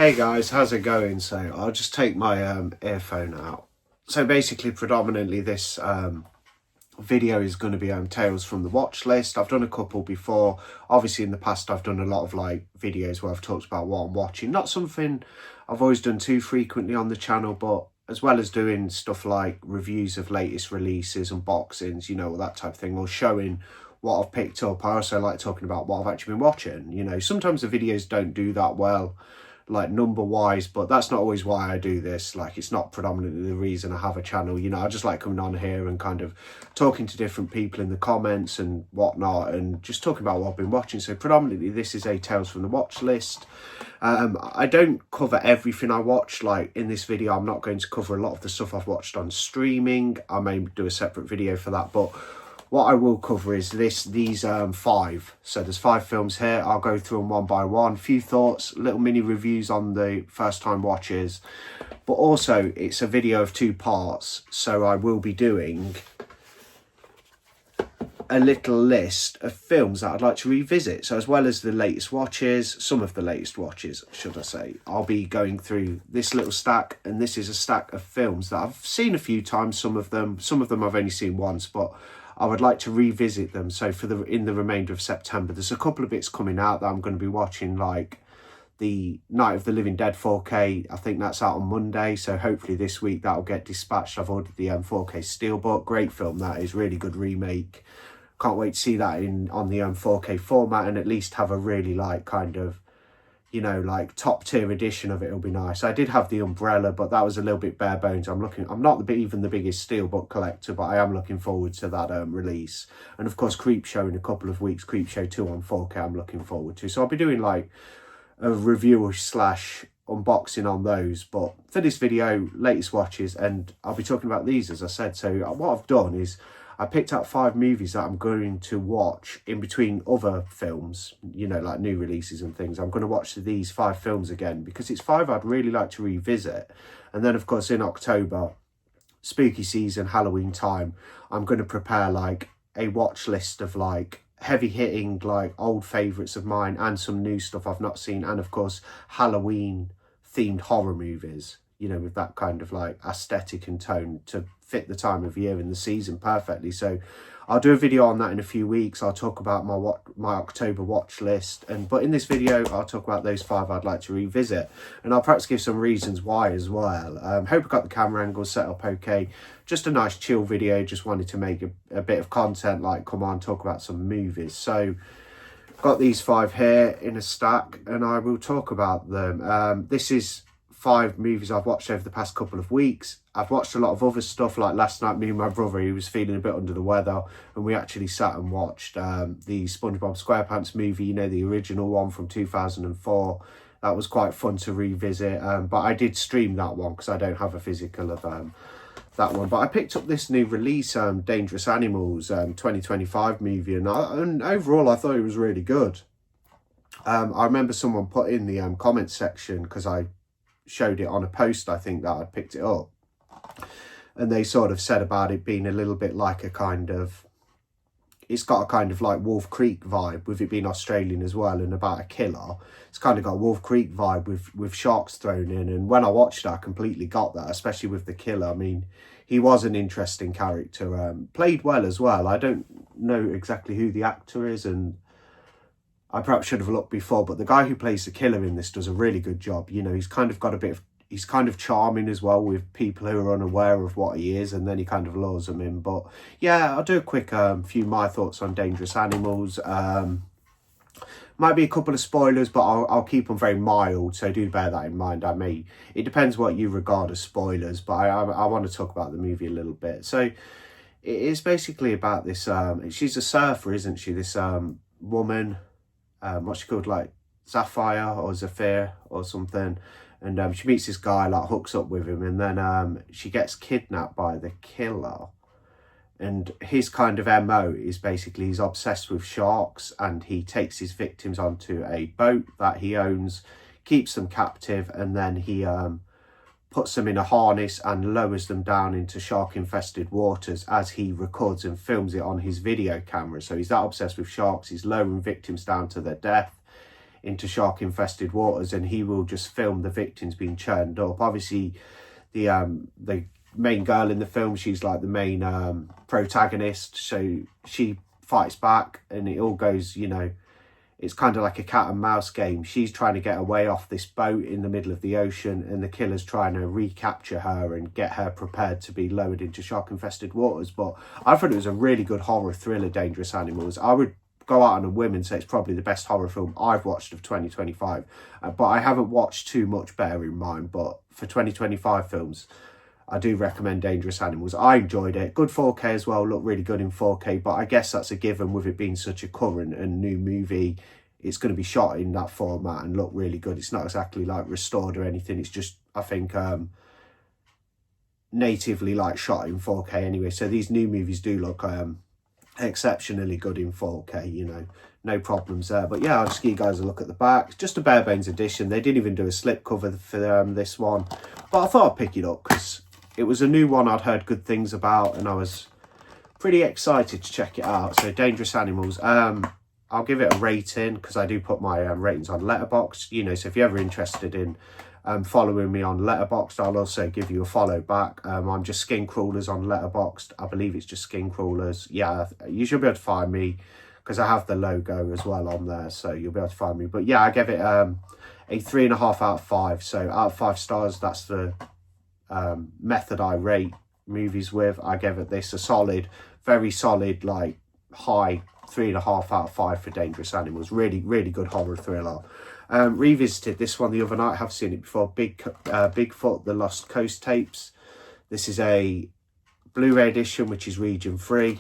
Hey guys, how's it going? So I'll just take my earphone out. So basically, predominantly this video is going to be tales from the watch list. I've done a couple before. Obviously in the past I've done a lot of like videos where I've talked about what I'm watching. Not something I've always done too frequently on the channel, but as well as doing stuff like reviews of latest releases, unboxings, you know, all that type of thing, or showing what I've picked up, I also like talking about what I've actually been watching. You know, sometimes the videos don't do that well, like number wise, but that's not always why I do this. Like, it's not predominantly the reason I have a channel. You know, I just like coming on here and kind of talking to different people in the comments and whatnot, and just talking about what I've been watching. So predominantly this is a tales from the watch list. I don't cover everything I watch. Like in this video, I'm not going to cover a lot of the stuff I've watched on streaming. I may do a separate video for that, but what I will cover is these five. So there's 5 films here. I'll go through them one by one. Few thoughts, little mini reviews on the first time watches. But also it's a video of 2 parts. So I will be doing a little list of films that I'd like to revisit. So as well as the latest watches, some of the latest watches, should I say, I'll be going through this little stack, and this is a stack of films that I've seen a few times. Some of them I've only seen once, but I would like to revisit them. So in the remainder of September, there's a couple of bits coming out that I'm going to be watching, like the Night of the Living Dead 4K. I think that's out on Monday, so hopefully this week that'll get dispatched. I've ordered the 4K Steelbook. Great film, that is. Really good remake. Can't wait to see that on the 4K format, and at least have a really like kind of, you know, like top tier edition of it. It'll be nice. I did have the Umbrella, but that was a little bit bare bones. I'm not even the biggest Steelbook collector, but I am looking forward to that release. And of course, Creepshow in a couple of weeks. Creepshow 2 on 4K I'm looking forward to. So I'll be doing like a review slash unboxing on those. But for this video, latest watches, and I'll be talking about these, as I said. So what I've done is I picked out 5 movies that I'm going to watch in between other films, you know, like new releases and things. I'm going to watch these 5 films again because it's 5 I'd really like to revisit. And then, of course, in October, spooky season, Halloween time, I'm going to prepare like a watch list of like heavy hitting, like old favourites of mine and some new stuff I've not seen. And, of course, Halloween themed horror movies, you know, with that kind of like aesthetic and tone to fit the time of year and the season perfectly. So I'll do a video on that in a few weeks. I'll talk about my October watch list, but in this video I'll talk about those 5 I'd like to revisit, and I'll perhaps give some reasons why as well. Hope I got the camera angle set up okay. Just a nice chill video. Just wanted to make a bit of content, like come on, talk about some movies. So got these 5 here in a stack, and I will talk about them. This is 5 movies I've watched over the past couple of weeks. I've watched a lot of other stuff, like last night me and my brother, he was feeling a bit under the weather, and we actually sat and watched the SpongeBob SquarePants movie, you know, the original one from 2004. That was quite fun to revisit, but I did stream that one because I don't have a physical of that one. But I picked up this new release, Dangerous Animals 2025 movie, and overall I thought it was really good. I remember someone put in the comment section, because I showed it on a post, I think, that I'd picked it up, and they sort of said about it being a little bit like a kind of, it's got a kind of like Wolf Creek vibe, with it being Australian as well, and about a killer. It's kind of got a Wolf Creek vibe with sharks thrown in, and when I watched it I completely got that, especially with the killer. I mean, he was an interesting character, played well as well. I don't know exactly who the actor is, and I perhaps should have looked before, but the guy who plays the killer in this does a really good job. You know, he's kind of got a bit of, he's kind of charming as well with people who are unaware of what he is, and then he kind of lures them in. But yeah, I'll do a quick few my thoughts on Dangerous Animals. Might be a couple of spoilers, but I'll keep them very mild, so do bear that in mind. It depends what you regard as spoilers, but I want to talk about the movie a little bit. So it is basically about this, she's a surfer, isn't she? This woman, what's she called, like Sapphire or Zafir or something, and she meets this guy, like hooks up with him, and then she gets kidnapped by the killer. And his kind of MO is basically he's obsessed with sharks, and he takes his victims onto a boat that he owns, keeps them captive, and then he puts them in a harness and lowers them down into shark infested waters as he records and films it on his video camera. So he's that obsessed with sharks, he's lowering victims down to their death into shark infested waters, and he will just film the victims being churned up. Obviously the main girl in the film, she's like the main protagonist, so she fights back, and it all goes, you know, it's kind of like a cat and mouse game. She's trying to get away off this boat in the middle of the ocean, and the killer's trying to recapture her and get her prepared to be lowered into shark infested waters. But I thought it was a really good horror thriller, Dangerous Animals. I would go out on a whim and say it's probably the best horror film I've watched of 2025. But I haven't watched too much, bear in mind. But for 2025 films, I do recommend Dangerous Animals. I enjoyed it. Good 4K as well, looked really good in 4K, but I guess that's a given with it being such a current and new movie. It's going to be shot in that format and look really good. It's not exactly like restored or anything. It's just, I think, natively like shot in 4K anyway. So these new movies do look exceptionally good in 4K, you know, no problems there. But yeah, I'll just give you guys a look at the back. Just a bare bones edition. They didn't even do a slipcover for this one, but I thought I'd pick it up because it was a new one I'd heard good things about, and I was pretty excited to check it out. So Dangerous Animals, I'll give it a rating because I do put my ratings on Letterboxd, you know, so if you're ever interested in following me on Letterboxd, I'll also give you a follow back. I'm just Skin Crawlers on Letterboxd. I believe it's just Skin Crawlers. Yeah, you should be able to find me because I have the logo as well on there, so you'll be able to find me. But yeah, I gave it a 3.5 out of 5. So out of 5 stars, that's the method I rate movies with. I gave it this a solid, very solid, like high 3.5 out of 5 for Dangerous Animals. Really, really good horror thriller. Revisited this one the other night. I have seen it before. Bigfoot, The Lost Coast Tapes. This is a Blu-ray edition, which is region free.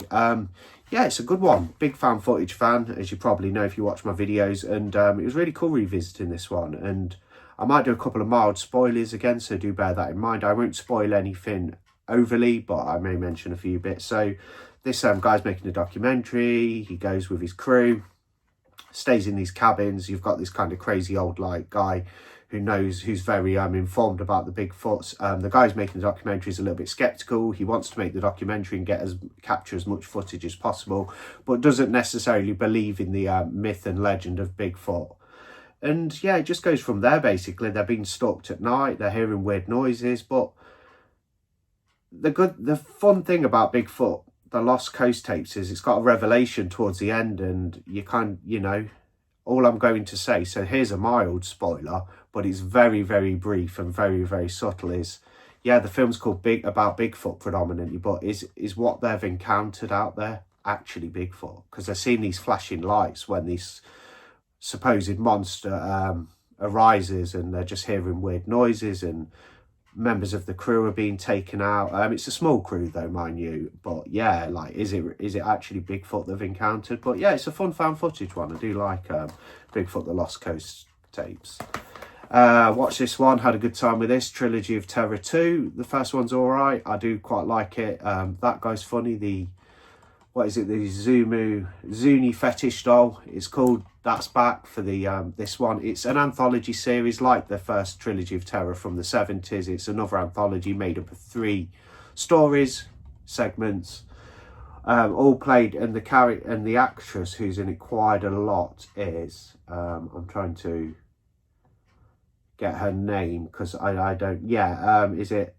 Yeah, it's a good one. Big found footage fan, as you probably know if you watch my videos, and it was really cool revisiting this one. And I might do a couple of mild spoilers again, so do bear that in mind. I won't spoil anything overly, but I may mention a few bits. So this guy's making a documentary. He goes with his crew, stays in these cabins. You've got this kind of crazy old like guy who's very informed about the Bigfoots. The guy who's making the documentary is a little bit skeptical. He wants to make the documentary and capture as much footage as possible, but doesn't necessarily believe in the myth and legend of Bigfoot. And yeah, it just goes from there basically. They're being stalked at night, they're hearing weird noises, but the fun thing about Bigfoot, The Lost Coast Tapes, is it's got a revelation towards the end, and you know, all I'm going to say, so here's a mild spoiler, but it's very, very brief and very, very subtle, is, yeah, the film's called about Bigfoot predominantly, but is what they've encountered out there actually Bigfoot? Because they're seeing these flashing lights when this supposed monster arises, and they're just hearing weird noises, and members of the crew are being taken out. It's a small crew though, mind you, but yeah, like, is it actually Bigfoot they've encountered? But yeah, it's a fun found footage one. I do like Bigfoot, The Lost Coast Tapes. Watch this one, had a good time with this. Trilogy of Terror 2. The first one's all right. I do quite like it. That guy's funny. What is it? The Zuni fetish doll. It's called. That's back for the this one. It's an anthology series like the first Trilogy of Terror from the 70s. It's another anthology made up of 3 stories, segments, all played, and the character and the actress who's in it quite a lot is I'm trying to get her name because I don't. Yeah, is it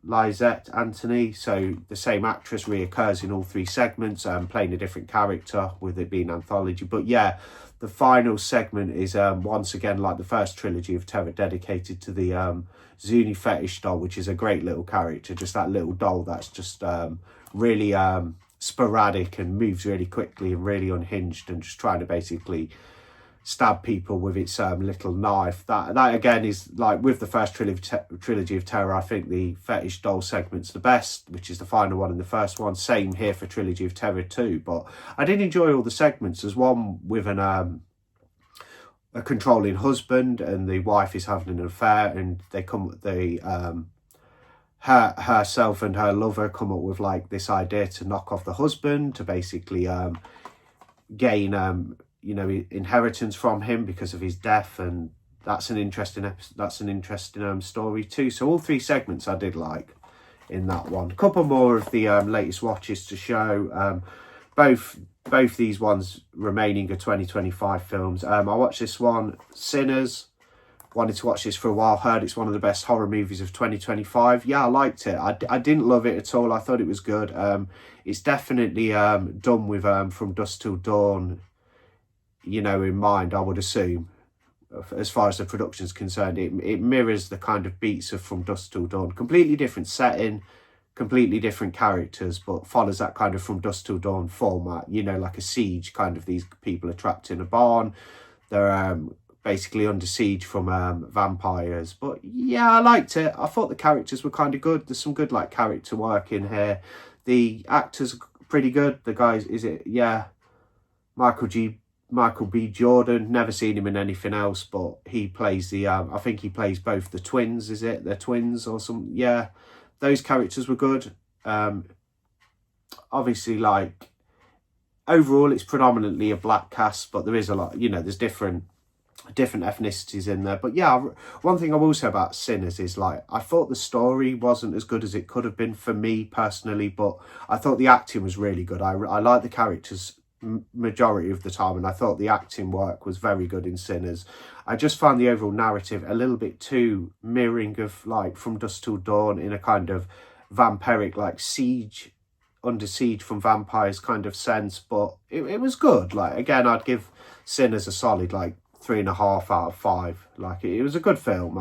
Lizette Anthony? So the same actress reoccurs in all 3 segments, playing a different character with it being anthology. But yeah, the final segment is once again like the first Trilogy of Terror, dedicated to the Zuni fetish doll, which is a great little character, just that little doll that's just really sporadic and moves really quickly and really unhinged, and just trying to basically stab people with its little knife. That again is like with the first Trilogy of Terror. I think the fetish doll segment's the best, which is the final one in the first one. Same here for Trilogy of Terror 2. But I did enjoy all the segments. There's one with a controlling husband, and the wife is having an affair, and herself and her lover come up with like this idea to knock off the husband to basically gain you know, inheritance from him because of his death, and that's an interesting story too. So all 3 segments I did like in that one. A couple more of the latest watches to show. Both both these ones remaining are 2025 films. I watched this one, Sinners. Wanted to watch this for a while, heard it's one of the best horror movies of 2025. Yeah, I liked it. I didn't love it at all. I thought it was good. It's definitely done with From Dusk Till Dawn, you know, in mind, I would assume. As far as the production's concerned, it mirrors the kind of beats of From Dusk Till Dawn. Completely different setting, completely different characters, but follows that kind of From Dusk Till Dawn format, you know, like a siege kind of. These people are trapped in a barn. They're basically under siege from vampires. But yeah, I liked it. I thought the characters were kind of good. There's some good like character work in here. The actors are pretty good. The guys, Michael B. Jordan, never seen him in anything else, but he plays the I think he plays both the twins. Is it they're twins or some? Yeah, those characters were good. Obviously, like, overall it's predominantly a black cast, but there is a lot, you know, there's different ethnicities in there. But yeah, one thing I will say about Sinners is, like, I thought the story wasn't as good as it could have been for me personally, but I thought the acting was really good. I like the characters majority of the time, and I thought the acting work was very good in Sinners. I just found the overall narrative a little bit too mirroring of like From Dusk Till Dawn, in a kind of vampiric, like under siege from vampires kind of sense. But it was good. Like, again, I'd give Sinners a solid like 3.5 out of 5. Like, it was a good film.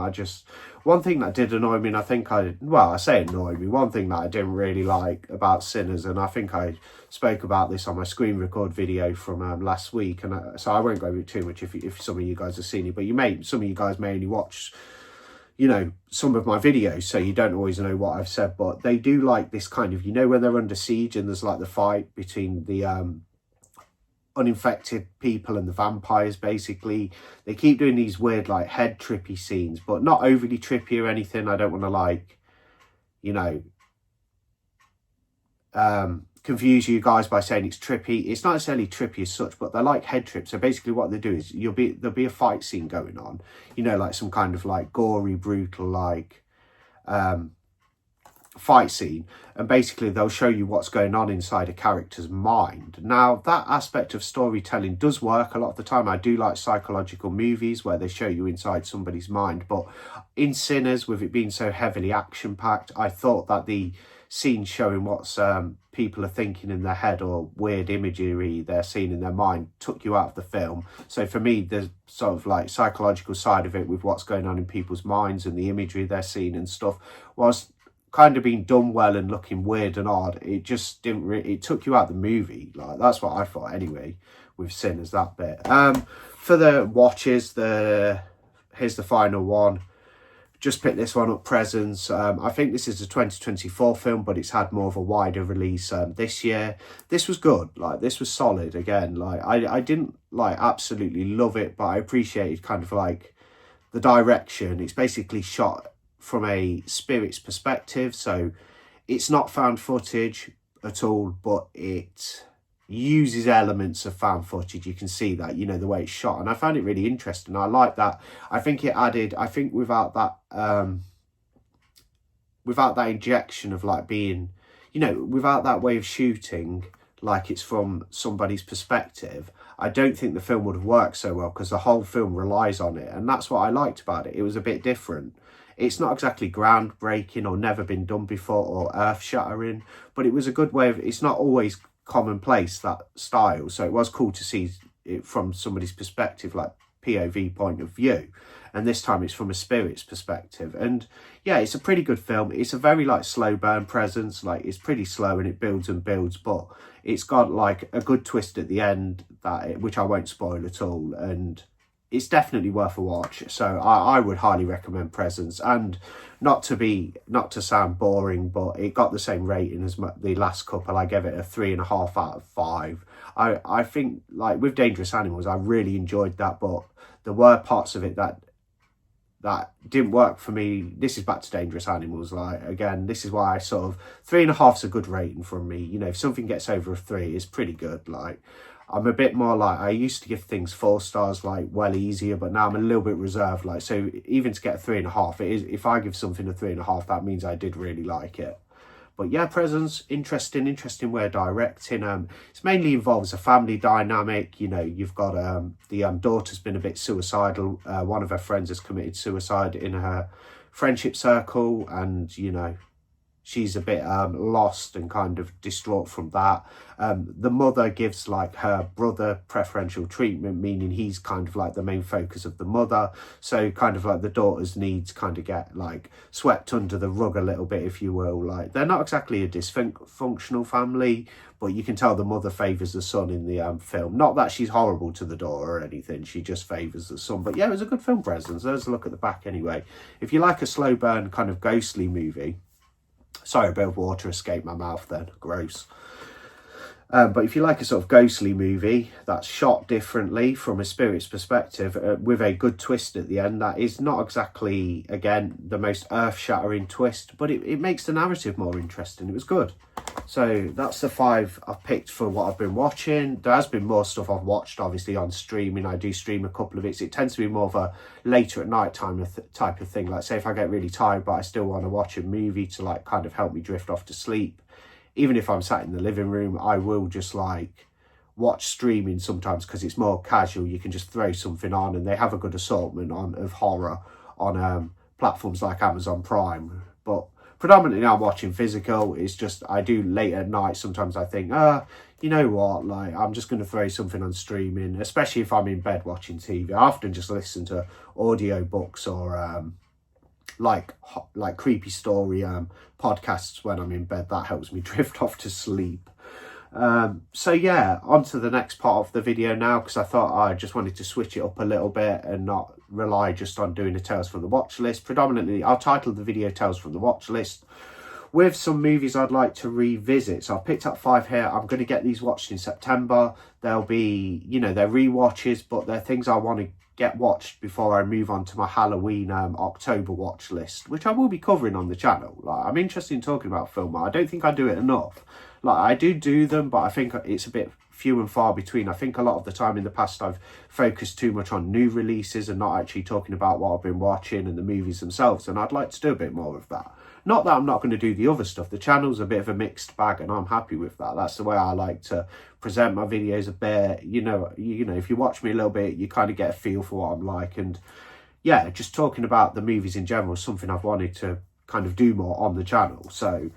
One thing that did annoy me, and I say annoy me, one thing that I didn't really like about Sinners, and I think I spoke about this on my screen record video from last week, and so I won't go into too much if some of you guys have seen it, but some of you guys may only watch, you know, some of my videos, so you don't always know what I've said. But they do like this kind of, you know, when they're under siege and there's like the fight between the uninfected people and the vampires, basically. They keep doing these weird like head trippy scenes, but not overly trippy or anything. I don't want to, like, you know, confuse you guys by saying it's trippy. It's not necessarily trippy as such, but they're like head trips. So basically what they do is there'll be a fight scene going on, you know, like some kind of like gory, brutal, like fight scene, and basically they'll show you what's going on inside a character's mind. Now, that aspect of storytelling does work a lot of the time. I do like psychological movies where they show you inside somebody's mind, but in Sinners, with it being so heavily action packed, I thought that the scene showing what's people are thinking in their head, or weird imagery they're seeing in their mind, took you out of the film. So for me, the sort of like psychological side of it, with what's going on in people's minds and the imagery they're seeing and stuff, was kind of being done well and looking weird and odd. It just didn't it took you out the movie. Like, that's what I thought anyway with Sinners, that bit. For the watches, here's the final one. Just picked this one up, Presents. I think this is a 2024 film, but it's had more of a wider release this year. This was good. Like, this was solid. Again, like, I didn't like absolutely love it, but I appreciated kind of like the direction. It's basically shot from a spirits perspective, so it's not found footage at all, but it uses elements of found footage. You can see that, you know, the way it's shot, and I found it really interesting. I like that. I think it added, I think without that injection of like being, you know, without that way of shooting like it's from somebody's perspective, I don't think the film would have worked so well, because the whole film relies on it, and that's what I liked about it. It was a bit different. It's not exactly groundbreaking or never been done before or earth-shattering, but it was a good way of, it's not always commonplace, that style. So it was cool to see it from somebody's perspective, like POV point of view. And this time it's from a spirit's perspective. And yeah, it's a pretty good film. It's a very like slow burn Presence. Like, it's pretty slow and it builds and builds, but it's got like a good twist at the end, which I won't spoil at all. And it's definitely worth a watch. So I would highly recommend Presence. And not to sound boring, but it got the same rating as the last couple. I gave it a 3.5 out of 5. I think, like with Dangerous Animals, I really enjoyed that, but there were parts of it that didn't work for me. This is back to Dangerous Animals. Like, again, this is why I sort of, 3.5 is a good rating from me. You know, if something gets over a 3, it's pretty good. Like, I'm a bit more like, I used to give things 4 stars like well easier, but now I'm a little bit reserved. Like, so even to get a 3.5, it is, if I give something a 3.5, that means I did really like it. But yeah, Presents, interesting way of directing. It mainly involves a family dynamic. You know, you've got the daughter's been a bit suicidal. One of her friends has committed suicide in her friendship circle, and you know, she's a bit lost and kind of distraught from that. The mother gives like her brother preferential treatment, meaning he's kind of like the main focus of the mother. So kind of like the daughter's needs kind of get like swept under the rug a little bit, if you will. Like they're not exactly a dysfunctional family, but you can tell the mother favours the son in the film. Not that she's horrible to the daughter or anything, she just favours the son. But yeah, it was a good film, Presents. There's a look at the back anyway. If you like a slow burn kind of ghostly movie, sorry, a bit of water escaped my mouth then, gross. But if you like a sort of ghostly movie that's shot differently from a spirit's perspective, with a good twist at the end, that is not exactly, again, the most earth-shattering twist, but it makes the narrative more interesting. It was good. So that's the 5 I've picked for what I've been watching. There has been more stuff I've watched, obviously, on streaming. I do stream a couple of it. It tends to be more of a later at night time type of thing. Like, say, if I get really tired, but I still want to watch a movie to, like, kind of help me drift off to sleep. Even if I'm sat in the living room, I will just, like, watch streaming sometimes because it's more casual. You can just throw something on, and they have a good assortment of horror on platforms like Amazon Prime. But predominantly I'm watching physical. It's just I do late at night. Sometimes I think, you know what, like I'm just going to throw something on streaming, especially if I'm in bed watching TV. I often just listen to audio books or like creepy story podcasts when I'm in bed. That helps me drift off to sleep. So yeah, on to the next part of the video now, because I thought I just wanted to switch it up a little bit and not rely just on doing a Tales from the Watch List. Predominantly, I'll title the video Tales from the Watch List, with some movies I'd like to revisit. So I've picked up 5 here. I'm going to get these watched in September. They'll be, you know, they're rewatches, but they're things I want to get watched before I move on to my Halloween October watch list, which I will be covering on the channel. Like, I'm interested in talking about film. I don't think I do it enough. Like, I do them, but I think it's a bit few and far between. I think a lot of the time in the past I've focused too much on new releases and not actually talking about what I've been watching and the movies themselves, and I'd like to do a bit more of that. Not that I'm not going to do the other stuff. The channel's a bit of a mixed bag, and I'm happy with that. That's the way I like to present my videos a bit. You know, if you watch me a little bit, you kind of get a feel for what I'm like. And yeah, just talking about the movies in general is something I've wanted to kind of do more on the channel. So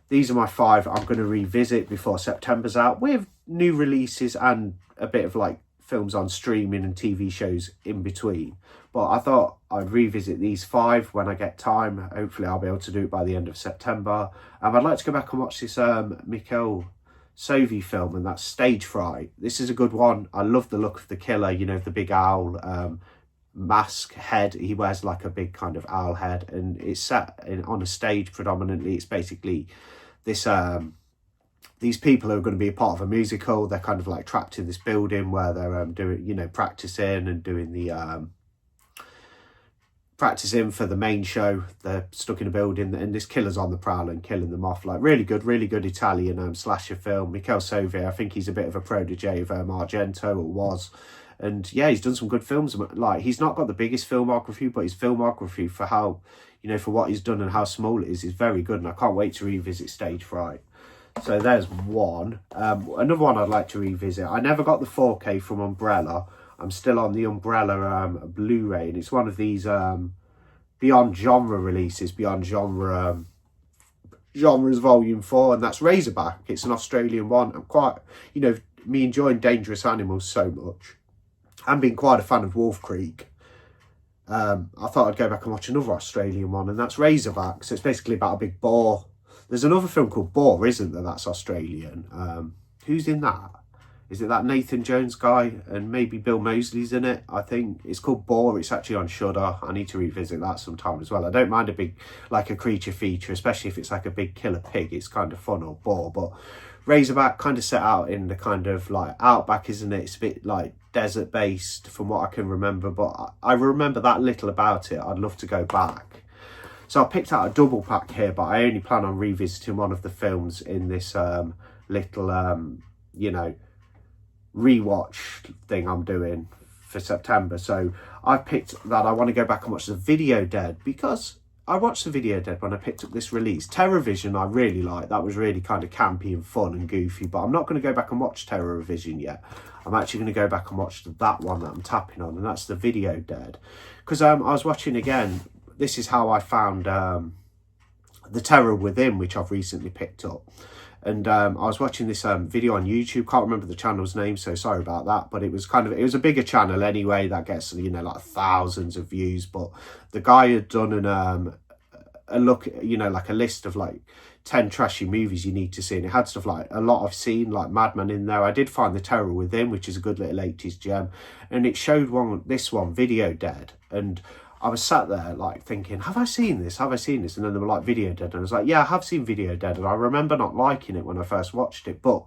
these are my 5 I'm going to revisit before September's out, with new releases and a bit of like films on streaming and TV shows in between. But I thought I'd revisit these 5 when I get time. Hopefully I'll be able to do it by the end of September. I'd like to go back and watch this Mikel Sovi film, and that's Stage Fright. This is a good one. I love the look of the killer, you know, the big owl mask head. He wears like a big kind of owl head, and it's set on a stage predominantly. It's basically this these people are going to be a part of a musical. They're kind of like trapped in this building where they're doing, you know, practicing and doing the practicing for the main show. They're stuck in a building, and this killer's on the prowl and killing them off. Like, really good Italian slasher film. Mikel Sovi, I think he's a bit of a protege of Argento, or was. And yeah, he's done some good films. Like, he's not got the biggest filmography, but his filmography for how, you know, for what he's done and how small it is very good. And I can't wait to revisit Stage Fright. So there's one. Another one I'd like to revisit. I never got the 4K from Umbrella. I'm still on the Umbrella Blu-ray, and it's one of these Beyond Genre releases, Beyond Genre Genres Volume 4, and that's Razorback. It's an Australian one. I'm quite, you know, me enjoying Dangerous Animals so much, and being quite a fan of Wolf Creek, I thought I'd go back and watch another Australian one, and that's Razorback. So it's basically about a big boar. There's another film called Boar, isn't there? That's Australian. Who's in that? Is it that Nathan Jones guy? And maybe Bill Moseley's in it, I think. It's called Boar. It's actually on Shudder. I need to revisit that sometime as well. I don't mind a big, like a creature feature, especially if it's like a big killer pig. It's kind of fun, or boar. But Razorback kind of set out in the kind of like outback, isn't it? It's a bit like desert based from what I can remember. But I remember that little about it. I'd love to go back. So I picked out a double pack here, but I only plan on revisiting one of the films in this little, you know, rewatch thing I'm doing for September. So I picked that I want to go back and watch The Video Dead, because I watched the Video Dead when I picked up this release. Terrorvision I really liked. That was really kind of campy and fun and goofy, but I'm not going to go back and watch Terrorvision yet. I'm actually going to go back and watch that one that I'm tapping on, and that's the Video Dead. Because I was watching again, this is how I found The Terror Within, which I've recently picked up. And I was watching this video on YouTube. Can't remember the channel's name, so sorry about that. But it was a bigger channel anyway that gets, you know, like thousands of views. But the guy had done a look, you know, like a list of like 10 trashy movies you need to see, and it had stuff like a lot I've seen, like Madman in there. I did find The Terror Within, which is a good little 80s gem, and it showed this one, Video Dead, and I was sat there like thinking, have I seen this? Have I seen this? And then they were like, Video Dead. And I was like, yeah, I have seen Video Dead. And I remember not liking it when I first watched it. But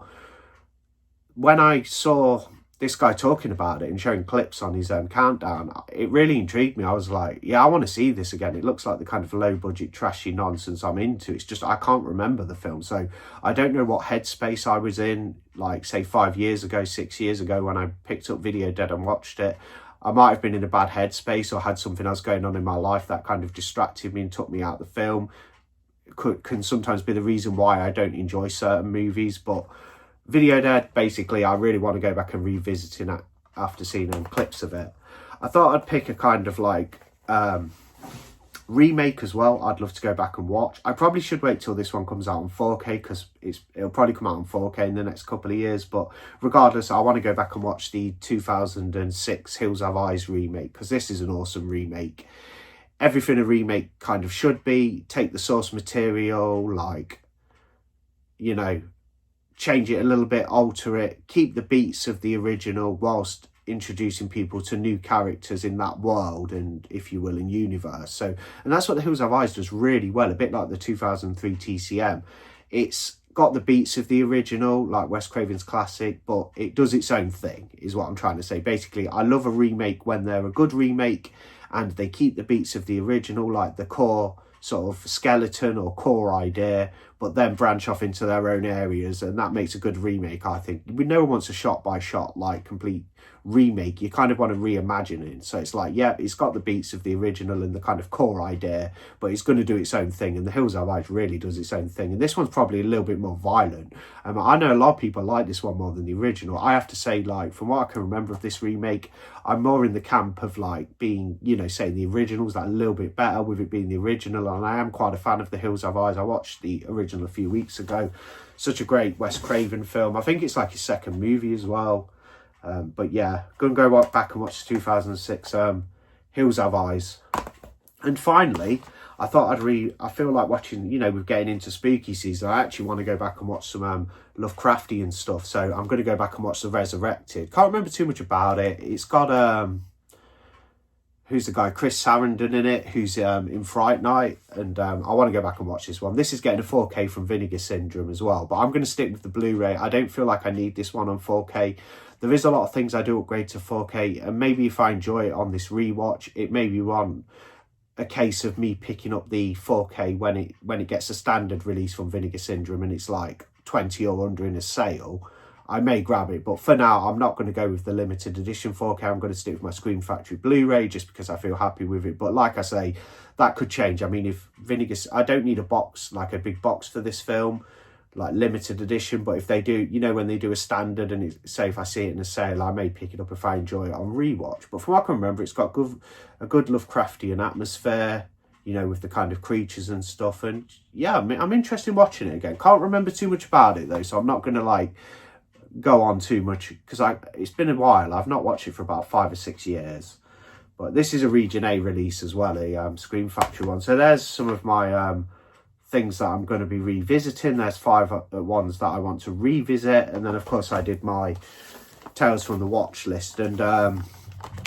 when I saw this guy talking about it and showing clips on his countdown, it really intrigued me. I was like, yeah, I want to see this again. It looks like the kind of low budget, trashy nonsense I'm into. It's just, I can't remember the film. So I don't know what headspace I was in, like say 5 years ago, 6 years ago when I picked up Video Dead and watched it. I might have been in a bad headspace or had something else going on in my life that kind of distracted me and took me out of the film. Can sometimes be the reason why I don't enjoy certain movies. But Video Dead, basically, I really want to go back and revisit it after seeing clips of it. I thought I'd pick a kind of like remake as well. I'd love to go back and watch. I probably should wait till this one comes out on 4K because it'll probably come out on 4K in the next couple of years. But regardless, I want to go back and watch the 2006 Hills Have Eyes remake because this is an awesome remake. Everything a remake kind of should be. Take the source material, like, you know, change it a little bit, alter it, keep the beats of the original whilst introducing people to new characters in that world and, if you will, in universe. So, and that's what the Hills Have Eyes does really well, a bit like the 2003 TCM. It's got the beats of the original, like Wes Craven's classic, but it does its own thing, is what I'm trying to say. Basically, I love a remake when they're a good remake and they keep the beats of the original, like the core sort of skeleton or core idea, but then branch off into their own areas, and that makes a good remake, I think. No one wants a shot by shot like complete remake. You kind of want to reimagine it. So it's like, yeah, it's got the beats of the original and the kind of core idea, but it's going to do its own thing, and the Hills Have Eyes really does its own thing. And this one's probably a little bit more violent. I know a lot of people like this one more than the original. I have to say, like, from what I can remember of this remake, I'm more in the camp of like being, you know, saying the original's that a little bit better with it being the original, and I am quite a fan of the Hills Have Eyes. I watched the original a few weeks ago. Such a great Wes Craven film. I think it's like his second movie as well. But yeah, gonna go back and watch the 2006 Hills Have Eyes. And finally, I thought I feel like watching, you know, we're getting into spooky season. I actually want to go back and watch some Lovecraftian stuff. So I'm going to go back and watch The Resurrected. Can't remember too much about it. It's got who's the guy? Chris Sarandon in it, who's in Fright Night. And I want to go back and watch this one. This is getting a 4K from Vinegar Syndrome as well. But I'm going to stick with the Blu-ray. I don't feel like I need this one on 4K. There is a lot of things I do upgrade to 4K. And maybe if I enjoy it on this rewatch, it may be one a case of me picking up the 4K when it gets a standard release from Vinegar Syndrome and it's like 20 or under in a sale. I may grab it, but for now I'm not going to go with the limited edition 4K. I'm going to stick with my Scream Factory Blu-ray just because I feel happy with it. But like I say, that could change. I mean, if I don't need a box, like a big box for this film, like limited edition, but if they do, you know, when they do a standard and say if I see it in a sale, I may pick it up if I enjoy it on rewatch. But from what I can remember, it's got a good Lovecraftian atmosphere, you know, with the kind of creatures and stuff. And yeah, I'm interested in watching it again. Can't remember too much about it though, so I'm not going to like go on too much because it's been a while. I've not watched it for about 5 or 6 years. But this is a Region A release as well, a Scream Factory one. So there's some of my things that I'm going to be revisiting. There's 5 ones that I want to revisit, and then of course I did my Tales from the Watchlist. And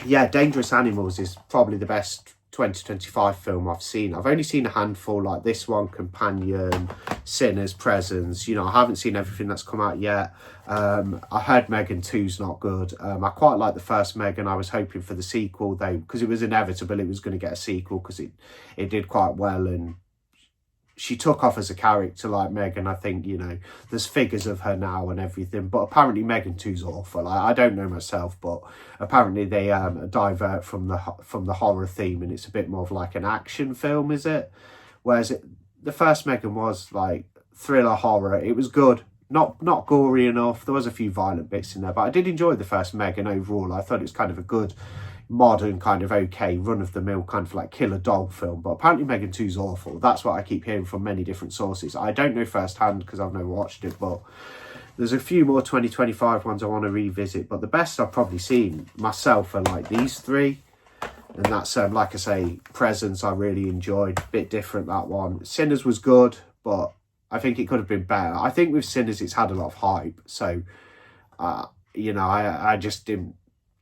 yeah, Dangerous Animals is probably the best 2025 film I've seen. I've only seen a handful, like this one, Companion, Sinners, Presence. You know, I haven't seen everything that's come out yet. I heard Megan 2's not good. I quite like the first Megan. I was hoping for the sequel though, because it was inevitable it was going to get a sequel because it did quite well, and she took off as a character like Megan. I think, you know, there's figures of her now and everything, but apparently Megan 2's awful. I don't know myself, but apparently they divert from the horror theme, and it's a bit more of like an action film, is it? Whereas the first Megan was like thriller horror. It was good. Not gory enough. There was a few violent bits in there, but I did enjoy the first Megan overall. I thought it was kind of a good, modern, kind of okay, run-of-the-mill kind of like killer dog film. But apparently Megan 2's awful. That's what I keep hearing from many different sources. I don't know firsthand because I've never watched it, but there's a few more 2025 ones I want to revisit. But the best I've probably seen myself are like these three. And that's, like I say, Presence I really enjoyed. Bit different, that one. Sinners was good, but I think it could have been better. I think with Sinners, it's had a lot of hype. So, you know, I just didn't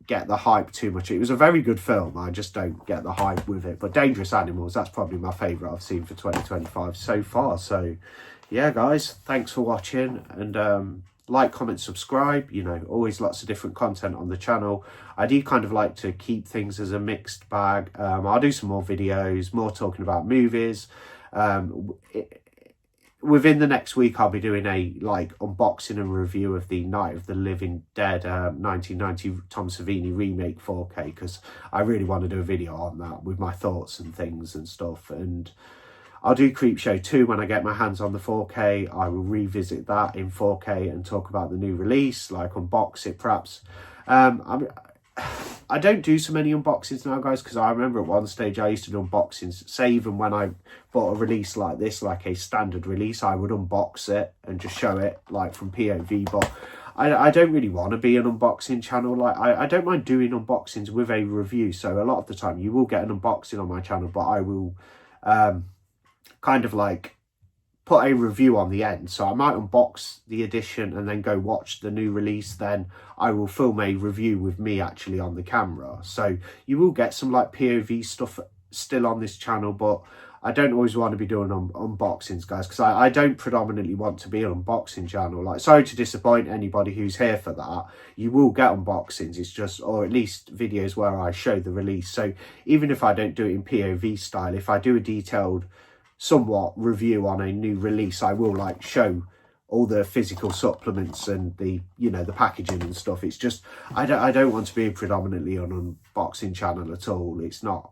get the hype too much. It was a very good film. I just don't get the hype with it. But Dangerous Animals, that's probably my favourite I've seen for 2025 so far. So, yeah, guys, thanks for watching. And like, comment, subscribe. You know, always lots of different content on the channel. I do kind of like to keep things as a mixed bag. I'll do some more videos, more talking about movies. Within the next week, I'll be doing a like unboxing and review of the Night of the Living Dead 1990 Tom Savini remake 4K, because I really want to do a video on that with my thoughts and things and stuff. And I'll do Creepshow 2 when I get my hands on the 4K. I will revisit that in 4K and talk about the new release, like unbox it perhaps. I don't do so many unboxings now, guys, because I remember at one stage I used to do unboxings. Say even when I bought a release like this, like a standard release, I would unbox it and just show it like from POV. But I don't really want to be an unboxing channel. Like I don't mind doing unboxings with a review. So a lot of the time you will get an unboxing on my channel, but I will kind of like put a review on the end. So I might unbox the edition and then go watch the new release. Then I will film a review with me actually on the camera. So you will get some like POV stuff still on this channel, but I don't always want to be doing unboxings, guys, because I don't predominantly want to be an unboxing channel. Like, sorry to disappoint anybody who's here for that. You will get unboxings. It's just, or at least videos where I show the release. So even if I don't do it in POV style, if I do a detailed somewhat review on a new release, I will like show all the physical supplements and the, you know, the packaging and stuff. It's just I don't want to be predominantly an unboxing channel at all. It's not.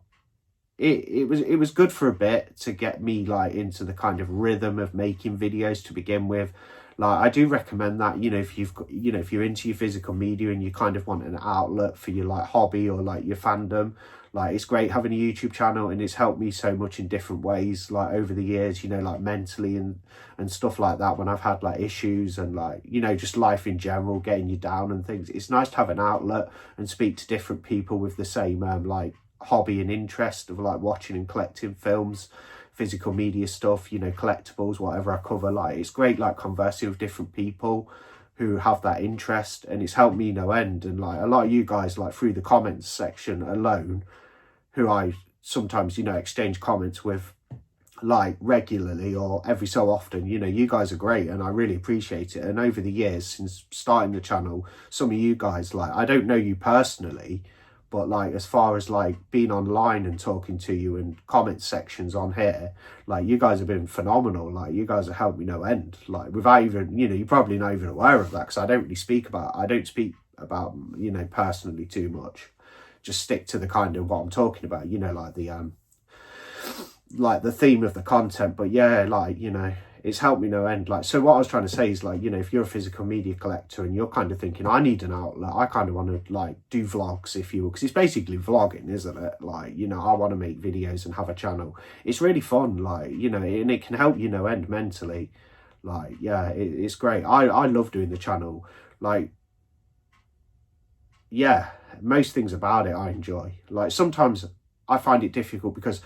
It was good for a bit to get me like into the kind of rhythm of making videos to begin with. Like, I do recommend that, you know, if you've got, you know, if you're into your physical media and you kind of want an outlet for your like hobby or like your fandom, like it's great having a YouTube channel, and it's helped me so much in different ways, like over the years, you know, like mentally and stuff like that, when I've had like issues and like, you know, just life in general getting you down and things. It's nice to have an outlet and speak to different people with the same like hobby and interest of like watching and collecting films, physical media stuff, you know, collectibles, whatever I cover. Like, it's great like conversing with different people who have that interest, and it's helped me no end. And like a lot of you guys, like through the comments section alone, who I sometimes, you know, exchange comments with like regularly or every so often, you know, you guys are great and I really appreciate it. And over the years since starting the channel, some of you guys, like, I don't know you personally, but like as far as like being online and talking to you and comment sections on here, like you guys have been phenomenal. Like, you guys have helped me no end. Like, without even, you know, you're probably not even aware of that, because I don't speak about, you know, personally too much. Just stick to the kind of what I'm talking about, you know, like the theme of the content. But yeah, like, you know, it's helped me no end. Like, so what I was trying to say is, like, you know, if you're a physical media collector and you're kind of thinking, I need an outlet, I kind of want to like do vlogs, if you will, because it's basically vlogging, isn't it? Like, you know, I want to make videos and have a channel. It's really fun, like, you know, and it can help you no end mentally. Like, yeah, it's great. I love doing the channel. Like, yeah, most things about it I enjoy. Like, sometimes I find it difficult because,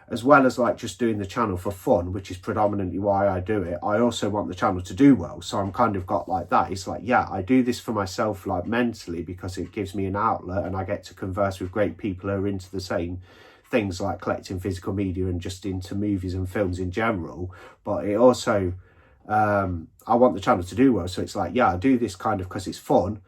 as well as like just doing the channel for fun, which is predominantly why I do it, I also want the channel to do well. So I'm kind of got like that. It's like, yeah, I do this for myself, like mentally, because it gives me an outlet and I get to converse with great people who are into the same things, like collecting physical media and just into movies and films in general. But it also, I want the channel to do well. So it's like, yeah, I do this kind of because it's fun.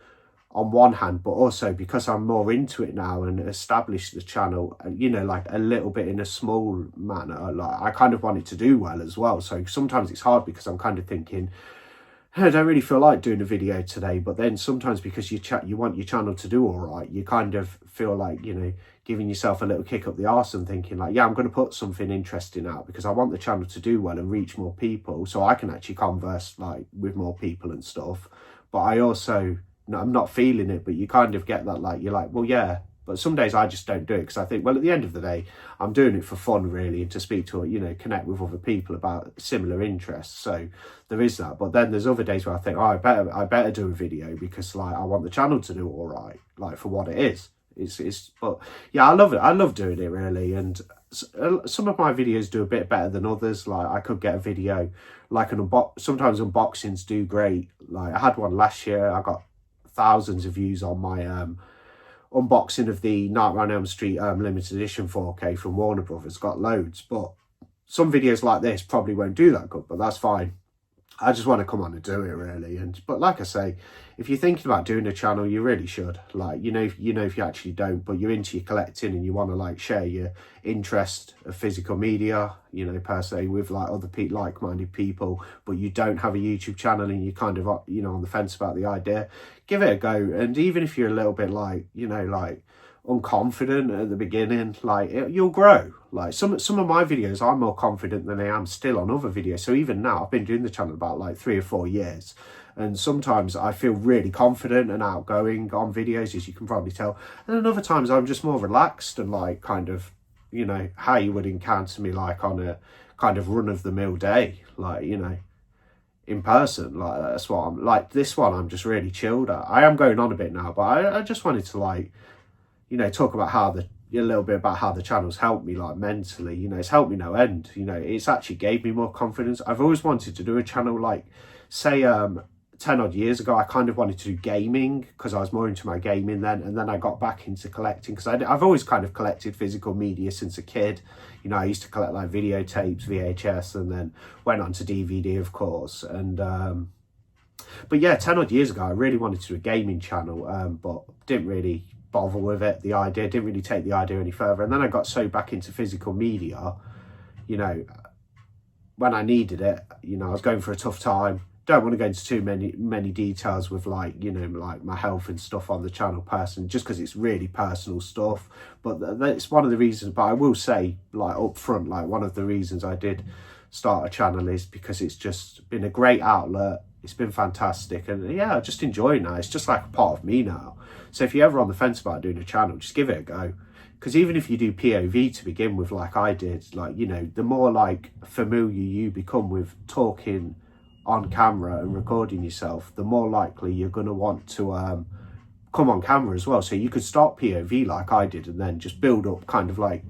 on one hand, but also because I'm more into it now and established the channel, you know, like a little bit in a small manner, like I kind of want it to do well as well. So sometimes it's hard because I'm kind of thinking, I don't really feel like doing a video today, but then sometimes because you want your channel to do all right, you kind of feel like, you know, giving yourself a little kick up the arse and thinking like, yeah, I'm going to put something interesting out because I want the channel to do well and reach more people so I can actually converse like with more people and stuff. But I also, no, I'm not feeling it, but you kind of get that, like, you're like, well, yeah, but some days I just don't do it because I think, well, at the end of the day, I'm doing it for fun, really, and to speak to, you know, connect with other people about similar interests. So there is that. But then there's other days where I think, oh, I better do a video because, like, I want the channel to do all right, like, for what it is. But yeah, I love it. I love doing it, really. And some of my videos do a bit better than others. Like, I could get a video, like sometimes unboxings do great. Like, I had one last year. I got thousands of views on my unboxing of the Nightmare on Elm Street limited edition 4K from Warner Brothers. Got loads, but some videos like this probably won't do that good, but that's fine. I just want to come on and do it, really. But like I say, if you're thinking about doing a channel, you really should. Like, you know if you actually don't, but you're into your collecting and you want to like share your interest of physical media, you know, per se, with like other like-minded people, but you don't have a YouTube channel and you're kind of, you know, on the fence about the idea, give it a go. And even if you're a little bit like, you know, like unconfident at the beginning, like you'll grow. Like some of my videos, I'm more confident than I am still on other videos. So even now, I've been doing the channel about like 3 or 4 years, and sometimes I feel really confident and outgoing on videos, as you can probably tell, and then other times I'm just more relaxed and like kind of, you know, how you would encounter me like on a kind of run-of-the-mill day, like, you know, in person. Like that's what I'm like. This one I'm just really chilled at. I am going on a bit now, but I just wanted to, like, you know, talk about a little bit about how the channel's helped me, like, mentally. You know, it's helped me no end. You know, it's actually gave me more confidence. I've always wanted to do a channel, like, say 10 odd years ago, I kind of wanted to do gaming because I was more into my gaming then, and then I got back into collecting because I've always kind of collected physical media since a kid. You know, I used to collect like videotapes, VHS, and then went on to DVD, of course. And but yeah, 10 odd years ago, I really wanted to do a gaming channel, but didn't really bother with it. The idea didn't really take the idea any further, and then I got so back into physical media, you know, when I needed it. You know, I was going for a tough time. Don't want to go into too many details with, like, you know, like my health and stuff on the channel personally, just because it's really personal stuff. But that's one of the reasons. But I will say, like, up front, like, one of the reasons I did start a channel is because it's just been a great outlet. It's been fantastic, and yeah, I just enjoy it now. It's just like a part of me now. So if you're ever on the fence about doing a channel, just give it a go. Because even if you do POV to begin with, like I did, like, you know, the more like familiar you become with talking on camera and recording yourself, the more likely you're going to want to come on camera as well. So you could start POV like I did, and then just build up kind of like,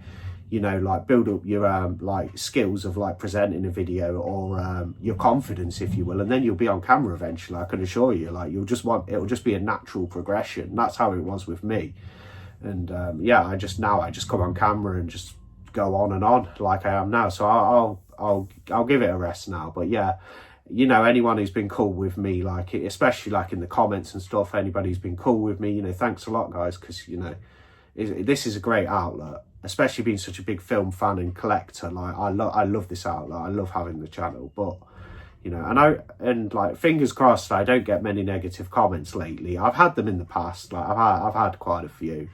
you know, like build up your like skills of like presenting a video, or your confidence, if you will, and then you'll be on camera eventually. I can assure you, like, it'll just be a natural progression. That's how it was with me. And yeah, I just come on camera and just go on and on like I am now. So I'll give it a rest now. But yeah, you know, anyone who's been cool with me, like, especially like in the comments and stuff, anybody who's been cool with me, you know, thanks a lot, guys, because, you know, this is a great outlet, especially being such a big film fan and collector. Like, I love this outlet. I love having the channel. But, you know, and like, fingers crossed, I don't get many negative comments lately. I've had them in the past. Like, I've had quite a few.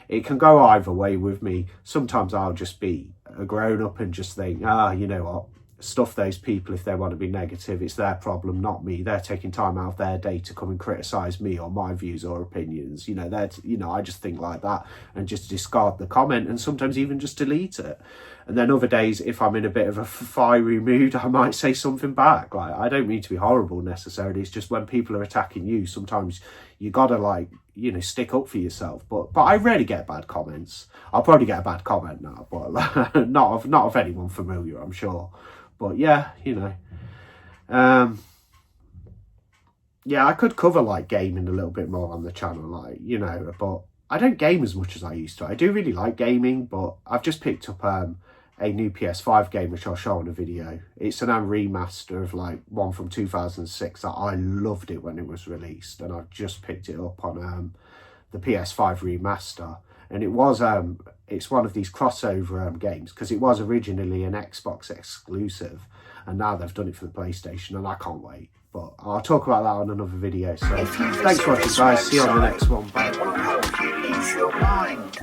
It can go either way with me. Sometimes I'll just be a grown up and just think, you know what, stuff those people if they want to be negative. It's their problem, not me. They're taking time out of their day to come and criticize me or my views or opinions. You know, I just think like that and just discard the comment, and sometimes even just delete it. And then other days, if I'm in a bit of a fiery mood, I might say something back. Like, I don't mean to be horrible necessarily. It's just when people are attacking you, sometimes you gotta, like, you know, stick up for yourself. But I rarely get bad comments. I'll probably get a bad comment now, but not of anyone familiar, I'm sure. But yeah, you know, yeah, I could cover like gaming a little bit more on the channel, like, you know, but I don't game as much as I used to. I do really like gaming, but I've just picked up a new PS5 game, which I'll show on a video. It's an remaster of like one from 2006 that I loved it when it was released, and I've just picked it up on the PS5 remaster. And it was it's one of these crossover games, because it was originally an Xbox exclusive, and now they've done it for the PlayStation, and I can't wait. But I'll talk about that on another video. So thanks for watching, guys. See you on the next one. Bye. It will help you ease your mind.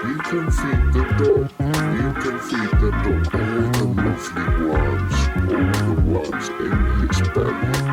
You can feed the dog. You can feed the dog all the lovely words, all the words in his belly.